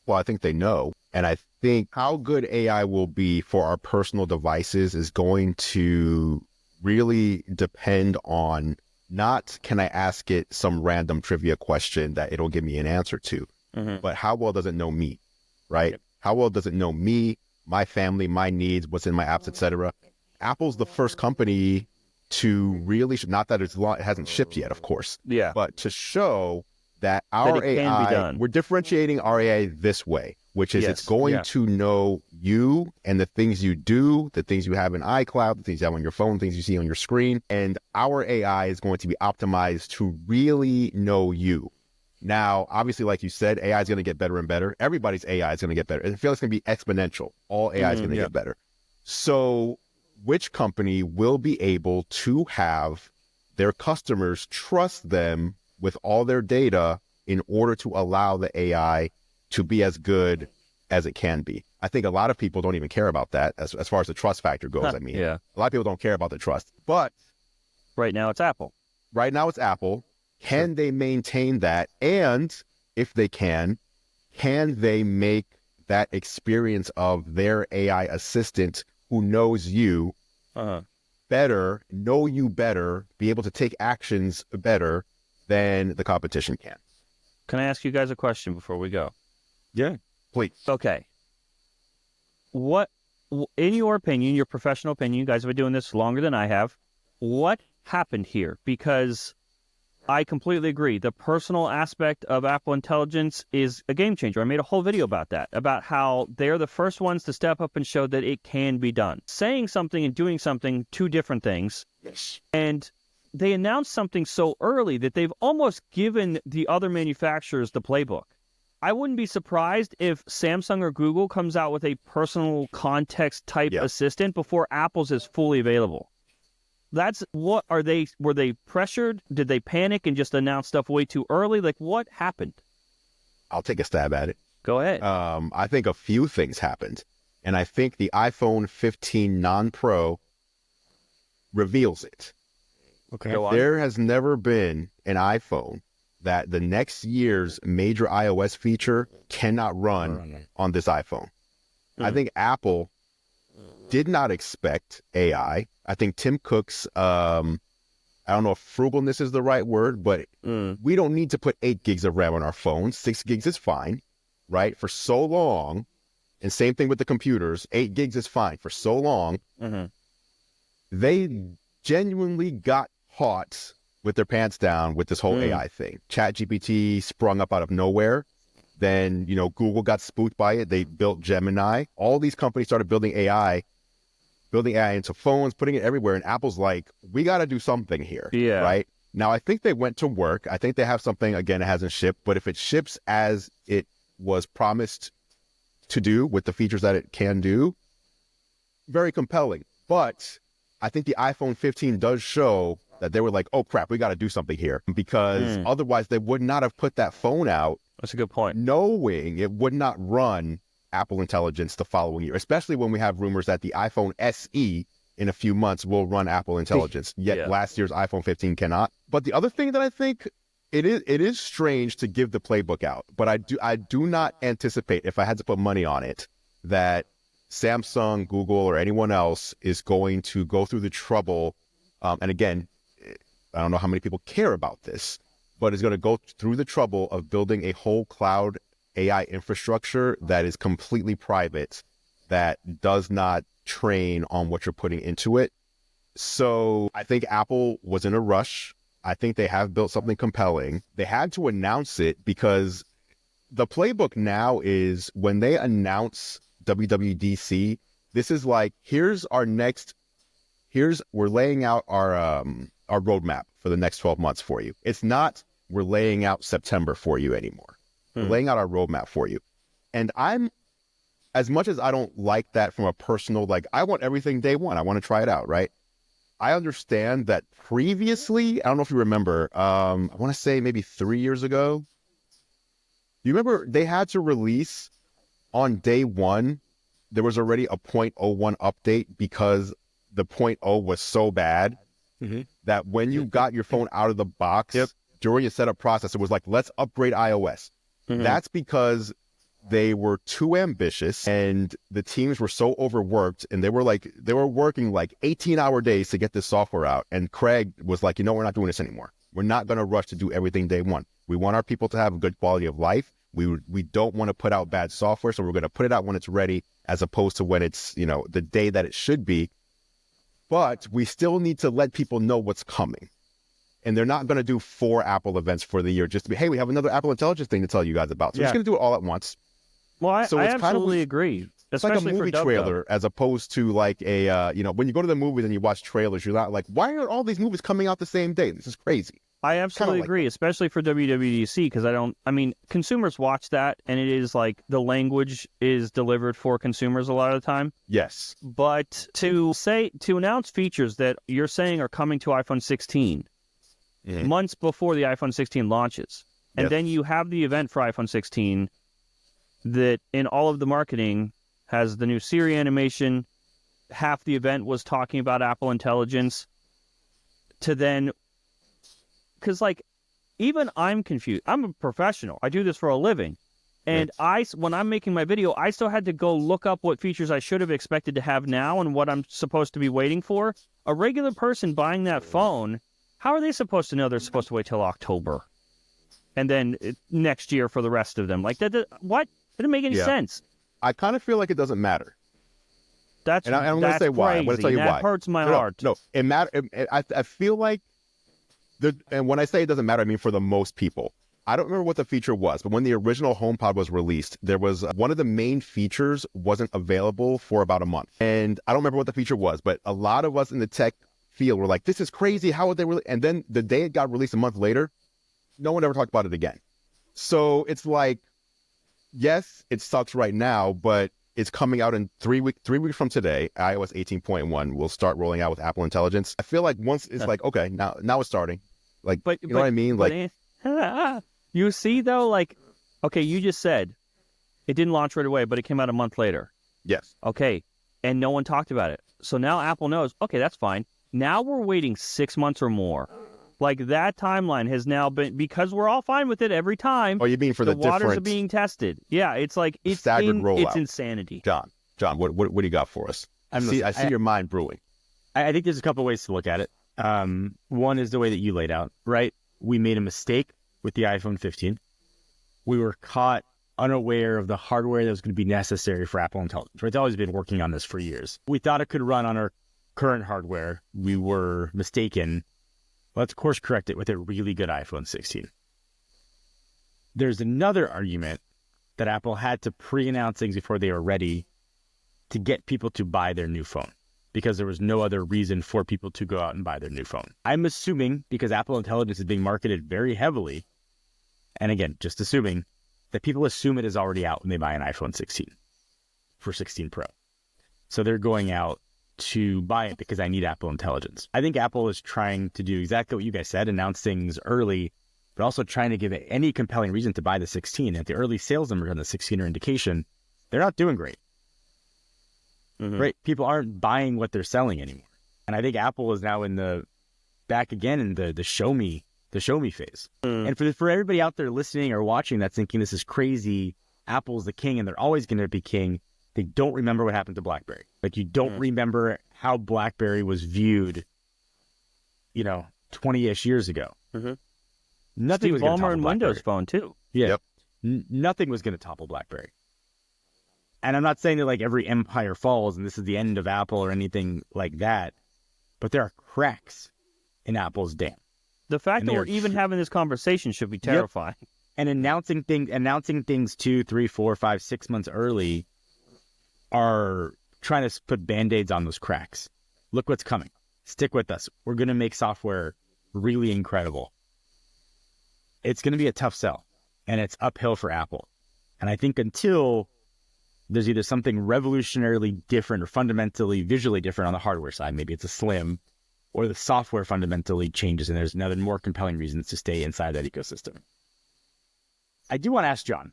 Well, I think they know. And I think how good AI will be for our personal devices is going to really depend on not can I ask it some random trivia question that it'll give me an answer to, but how well does it know me, right? Yep. How well does it know me, my family, my needs, what's in my apps, etc. Apple's the first company to really, not that it hasn't shipped yet, of course, but to show that our AI, we're differentiating our AI this way, which is it's going to know you and the things you do, the things you have in iCloud, the things you have on your phone, things you see on your screen. And our AI is going to be optimized to really know you. Now, obviously, like you said, AI is going to get better and better. Everybody's AI is going to get better. I feel it's going to be exponential. All AI is going to get better. So which company will be able to have their customers trust them with all their data in order to allow the AI to be as good as it can be? I think a lot of people don't even care about that as far as the trust factor goes. I mean, a lot of people don't care about the trust, but right now it's Apple. Can they maintain that? And if they can they make that experience of their AI assistant who knows you better, know you better, be able to take actions better than the competition can? Can I ask you guys a question before we go? Yeah, please. Okay. What, in your opinion, your professional opinion, you guys have been doing this longer than I have, what happened here? Because I completely agree. The personal aspect of Apple Intelligence is a game changer. I made a whole video about that, about how they're the first ones to step up and show that it can be done. Saying something and doing something, two different things. Yes. And they announced something so early that they've almost given the other manufacturers the playbook. I wouldn't be surprised if Samsung or Google comes out with a personal context type assistant before Apple's is fully available. That's what were they pressured? Did they panic and just announce stuff way too early? Like, what happened? I'll take a stab at it. Go ahead. I think a few things happened. And I think the iPhone 15 non-Pro reveals it. Okay. There has never been an iPhone that the next year's major iOS feature cannot run on this iPhone. I think Apple did not expect AI. I think Tim Cook's, I don't know if frugalness is the right word, but we don't need to put 8 gigs of RAM on our phones. 6 gigs is fine, right? For so long, and same thing with the computers, 8 gigs is fine. For so long, they genuinely got caught with their pants down with this whole AI thing. ChatGPT sprung up out of nowhere. Then, Google got spooked by it. They built Gemini. All these companies started building AI into phones, putting it everywhere. And Apple's like, we got to do something here. Yeah. Right? Now, I think they went to work. I think they have something, again, it hasn't shipped. But if it ships as it was promised to do with the features that it can do, very compelling. But I think the iPhone 15 does show that they were like, oh, crap, we got to do something here. Because otherwise they would not have put that phone out. That's a good point. Knowing it would not run Apple Intelligence the following year, especially when we have rumors that the iPhone SE in a few months will run Apple Intelligence, yet last year's iPhone 15 cannot. But the other thing that I think, it is strange to give the playbook out, but I do not anticipate, if I had to put money on it, that Samsung, Google, or anyone else is going to go through the trouble, and again, I don't know how many people care about this, but is going to go through the trouble of building a whole cloud AI infrastructure that is completely private, that does not train on what you're putting into it. So I think Apple was in a rush. I think they have built something compelling. They had to announce it because the playbook now is when they announce WWDC, this is like, we're laying out our roadmap for the next 12 months for you. It's not, we're laying out September for you anymore. We're laying out our roadmap for you. And as much as I don't like that from a personal, like, I want everything day one. I want to try it out, right? I understand that previously, I don't know if you remember, I want to say maybe 3 years ago, you remember they had to release on day one, there was already a 0.01 update because the 0.0 was so bad that when you got your phone out of the box during your setup process, it was like, let's upgrade iOS. That's because they were too ambitious and the teams were so overworked, and they were working like 18-hour days to get this software out. And Craig was like, we're not doing this anymore. We're not going to rush to do everything day one. We want our people to have a good quality of life. We don't want to put out bad software, so we're going to put it out when it's ready, as opposed to when it's, the day that it should be. But we still need to let people know what's coming. And they're not going to do 4 Apple events for the year just to be, hey, we have another Apple Intelligence thing to tell you guys about. So we're just going to do it all at once. Well, I absolutely agree. It's like a movie trailer as opposed to like a, when you go to the movies and you watch trailers, you're not like, why are all these movies coming out the same day? This is crazy. I absolutely agree, especially for WWDC, because consumers watch that, and it is like the language is delivered for consumers a lot of the time. Yes. But to announce features that you're saying are coming to iPhone 16 months before the iPhone 16 launches, and then you have the event for iPhone 16 that in all of the marketing has the new Siri animation, half the event was talking about Apple Intelligence, to then... Because, even I'm confused. I'm a professional. I do this for a living. And when I'm making my video, I still had to go look up what features I should have expected to have now and what I'm supposed to be waiting for. A regular person buying that phone, how are they supposed to know they're supposed to wait till October? And then next year for the rest of them? Like, what? That didn't make any sense. I kind of feel like it doesn't matter. I'm going to say why. I'm going to tell you why. That hurts my heart. No, it matters. I feel like... And when I say it doesn't matter, I mean for the most people. I don't remember what the feature was, but when the original HomePod was released, there was one of the main features wasn't available for about a month. And I don't remember what the feature was, but a lot of us in the tech field were like, this is crazy. How would they really? And then the day it got released a month later, no one ever talked about it again. So it's like, yes, it sucks right now, but it's coming out in 3 weeks from today. iOS 18.1 will start rolling out with Apple Intelligence. I feel like once it's like, okay, now it's starting. Like, you know what I mean? Like, you see though, okay, you just said it didn't launch right away, but it came out a month later. Yes. Okay. And no one talked about it. So now Apple knows, okay, that's fine. Now we're waiting 6 months or more. Like, that timeline has now been, because we're all fine with it every time. Oh, you mean for the waters are being tested. Yeah, it's like, it's staggered rollout. It's insanity. John, what do you got for us? I see your mind brewing. I think there's a couple ways to look at it. One is the way that you laid out, right? We made a mistake with the iPhone 15. We were caught unaware of the hardware that was going to be necessary for Apple Intelligence. It's always been working on this for years. We thought it could run on our current hardware. We were mistaken. Let's course correct it with a really good iPhone 16. There's another argument that Apple had to pre-announce things before they were ready to get people to buy their new phone, because there was no other reason for people to go out and buy their new phone. I'm assuming, because Apple Intelligence is being marketed very heavily, and again, just assuming, that people assume it is already out when they buy an iPhone 16 for 16 Pro. So they're going out to buy it because I need Apple Intelligence. I think Apple is trying to do exactly what you guys said, announce things early, but also trying to give it any compelling reason to buy the 16. And the early sales numbers on the 16 are indication they're not doing great. Right? People aren't buying what they're selling anymore. And I think Apple is now back again in the show me phase. And for everybody out there listening or watching that's thinking this is crazy, Apple's the king and they're always going to be king, they don't remember what happened to BlackBerry. Like, you don't remember how BlackBerry was viewed, 20-ish years ago. Nothing was going to topple and Windows Phone too. Yeah. Yep. Nothing was going to topple BlackBerry. And I'm not saying that like every empire falls and this is the end of Apple or anything like that. but there are cracks in Apple's dam. The fact that we're even having this conversation should be terrifying. Yep. And announcing things 2, 3, 4, 5, 6 months early are trying to put Band-Aids on those cracks. Look what's coming. Stick with us. We're going to make software really incredible. It's going to be a tough sell, and it's uphill for Apple. And I think until there's either something revolutionarily different or fundamentally visually different on the hardware side, maybe it's a Slim, or the software fundamentally changes and there's another more compelling reasons to stay inside that ecosystem. I do want to ask Jon,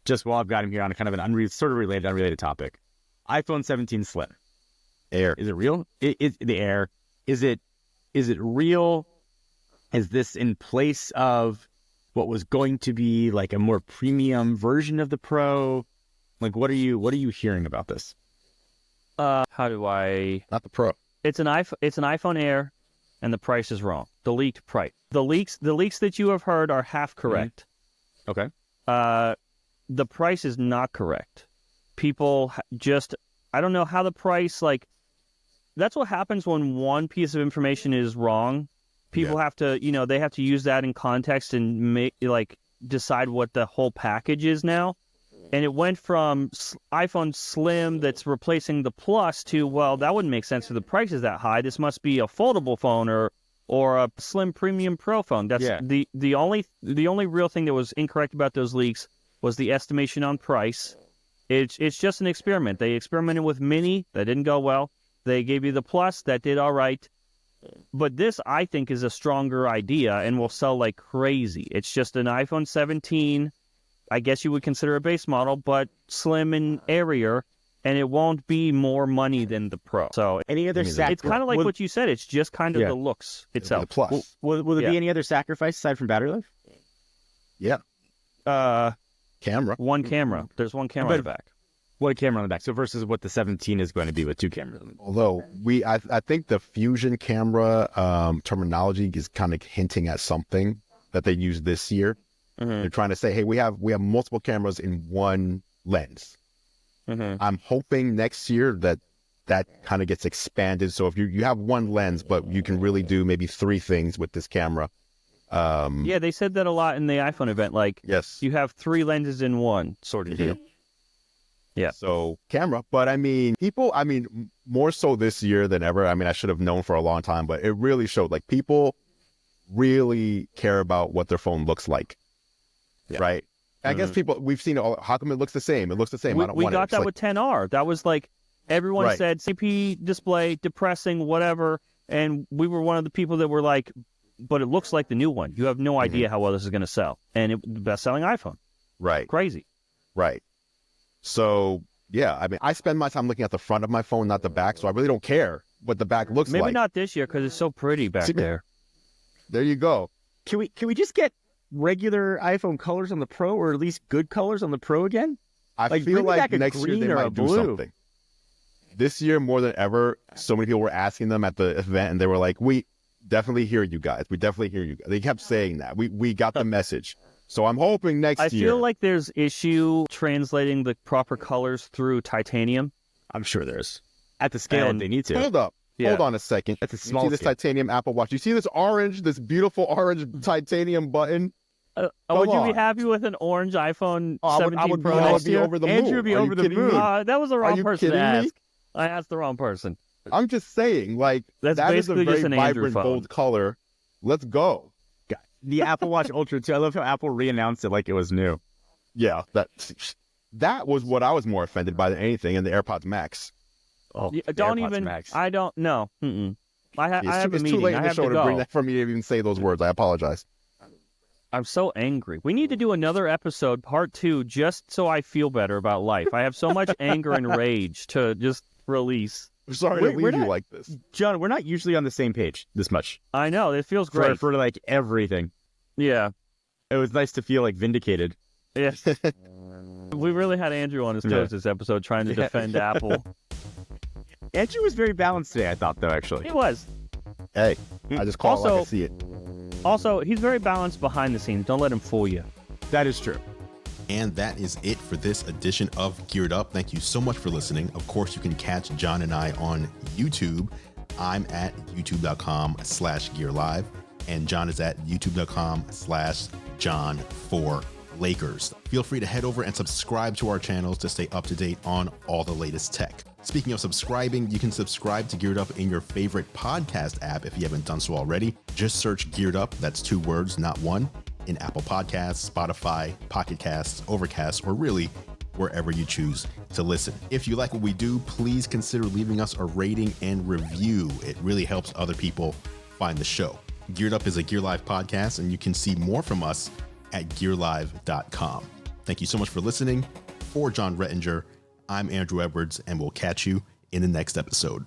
just while I've got him here on a kind of an unrelated topic. iPhone 17 Slim. Air. Is it real? The Air. Is it real? Is this in place of what was going to be like a more premium version of the Pro? Like, what are you hearing about this? How do I? Not the Pro. It's an iPhone Air, and the price is wrong. The leaked price. The leaks that you have heard are half correct. Okay. The price is not correct. People just, I don't know how the price, like, that's what happens when one piece of information is wrong. People have to, they have to use that in context and decide what the whole package is now. And it went from iPhone Slim that's replacing the Plus to, well, that wouldn't make sense if the price is that high. This must be a foldable phone or a Slim Premium Pro phone. That's the only real thing that was incorrect about those leaks was the estimation on price. It's just an experiment. They experimented with Mini. That didn't go well. They gave you the Plus. That did all right. But this, I think, is a stronger idea and will sell like crazy. It's just an iPhone 17. I guess you would consider a base model, but slim and airier, and it won't be more money than the Pro. So any other it's kind of like what you said. It's just kind of the looks itself. The Plus. Will there be any other sacrifice aside from battery life? Yeah. Camera. One camera. There's one camera on the back. One camera on the back. So versus what the 17 is going to be with 2 cameras. Although I think the Fusion camera terminology is kind of hinting at something that they used this year. Mm-hmm. They're trying to say, hey, we have multiple cameras in one lens. Mm-hmm. I'm hoping next year that kind of gets expanded. So if you have one lens, but you can really do maybe 3 things with this camera. They said that a lot in the iPhone event. Like, you have 3 lenses in one sort of deal. Yeah. So camera, but people, more so this year than ever. I should have known for a long time, but it really showed like people really care about what their phone looks like. Yeah. Right. I guess we've seen it all. How come it looks the same? It looks the same. I don't want it. We got that with 10R. That was like, everyone said CP display, depressing, whatever. And we were one of the people that were like, but it looks like the new one. You have no idea how well this is going to sell. And the best-selling iPhone. Right. Crazy. Right. So, I spend my time looking at the front of my phone, not the back. So I really don't care what the back looks like. Maybe not this year because it's so pretty back there. There you go. Can we just get regular iPhone colors on the Pro, or at least good colors on the Pro again? I feel like next year they might do something. This year, more than ever, so many people were asking them at the event, and they were like, we definitely hear you guys. We definitely hear you guys. They kept saying that. We got the message. So I'm hoping next year. I feel like there's issue translating the proper colors through titanium. I'm sure there's. At the scale they need to. Hold up. Yeah. Hold on a second. That's a small You see this titanium Apple Watch? You see this beautiful orange titanium button? Would you be happy with an orange iPhone 17 Pro? I would be over the moon. Andrew would be over the moon. That was the wrong person to ask. I asked the wrong person. I'm just saying, like, that is a very vibrant, bold color. Let's go. The Apple Watch Ultra 2. I love how Apple re-announced it like it was new. Yeah, that was what I was more offended by than anything, and the AirPods Max. Oh, don't even. Max. I don't know. I have a meeting. It's too late in the show to bring that for me to even say those words. I apologize. I'm so angry. We need to do another episode, part 2, just so I feel better about life. I have so much anger and rage to just release. I'm sorry to leave you like this. Jon, we're not usually on the same page this much. I know. It feels great. For like everything. Yeah. It was nice to feel like vindicated. Yeah. We really had Andrew on his toes this episode trying to defend Apple. Andrew was very balanced today, I thought, though, actually. He was. Hey, I just call it like I see it. Also, he's very balanced behind the scenes. Don't let him fool you. That is true. And that is it for this edition of Geared Up. Thank you so much for listening. Of course, you can catch Jon and I on YouTube. I'm at youtube.com/gearlive, and Jon is at youtube.com/Jon4Lakers. Feel free to head over and subscribe to our channels to stay up to date on all the latest tech. Speaking of subscribing, you can subscribe to Geared Up in your favorite podcast app if you haven't done so already. Just search Geared Up, that's 2 words, not one, in Apple Podcasts, Spotify, Pocket Casts, Overcast, or really wherever you choose to listen. If you like what we do, please consider leaving us a rating and review. It really helps other people find the show. Geared Up is a Gear Live podcast, and you can see more from us at gearlive.com. Thank you so much for listening. For Jon Rettinger, I'm Andru Edwards, and we'll catch you in the next episode.